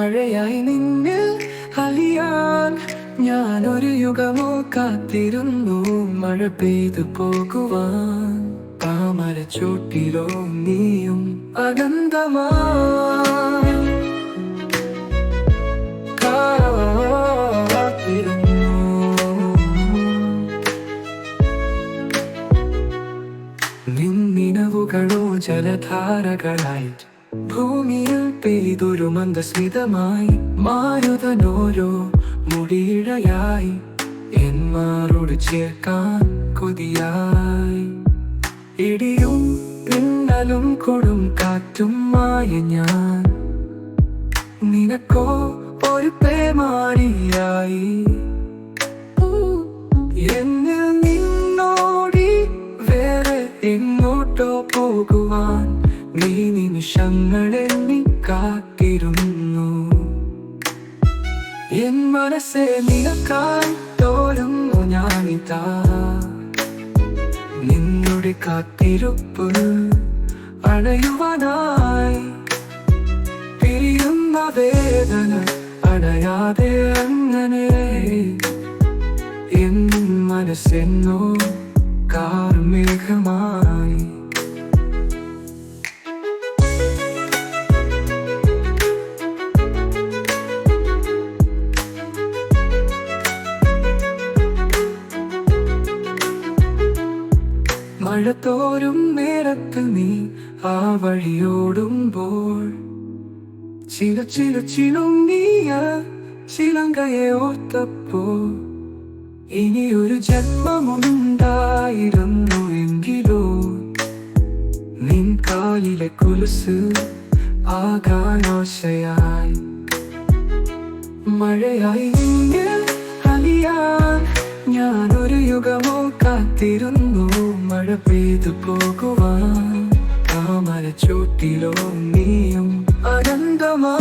മഴയായി നിന്നിൽ അലിയാൻ ഞാനൊരു യുഗമോ കാത്തിരുന്നു. മഴ പെയ്തു പോകുവാൻ താമരച്ചോട്ടിലോ നീയും അനന്തമാ കാത്തിരുന്നു. നിന്നിനവുകളോ ജലധാരകളായി ഭൂമിയിൽ പെയ്തൊരു മന്ദസ്മിതമായി മാരുതനോരോ മുടിയിഴയായി എന്മാരോട് ചേർക്കാൻ കൊതിയായി. ഇടിയും പിന്നലും കൊടും കാറ്റുമായ ഞാൻ നിനക്കോ ഒരു പേമാരിയായി. എന്നിൽ നിന്നോടി വേറെ എങ്ങോട്ടോ പോകുവാൻ നീ നിമിഷങ്ങളെണ്ണി കാത്തിരുന്നു. എൻ മനസ്സെ നിനക്കായി തോരുന്നു ഞാനിതാ. നിന്നുടെ കാത്തിരുപ്പ് അണയുവാനായി പിരിയുന്ന വേദന അടയാതെ അങ്ങനെ എൻ മനസ്സെന്നോ കാർമേഘമായി. മഴ തോരും നേരത്ത് നീ ആ വഴിയോടുമ്പോൾ ചിലുങ്ങിയ ചിലങ്കയെ ഓർത്തപ്പോ ഇനിയൊരു ജന്മമുണ്ടായിരുന്നു എങ്കിലോ നിൻ കാലിലെ കുലുസ് ആകാനാശയായി. മഴയായി നിന്നിൽ അലിയാൻ ഞാനൊരു യുഗമോ കാത്തിരുന്നു. മഴ പെയ്തു പോകുവാൻ താമരച്ചോട്ടിലോ നീയും അനന്തമാ.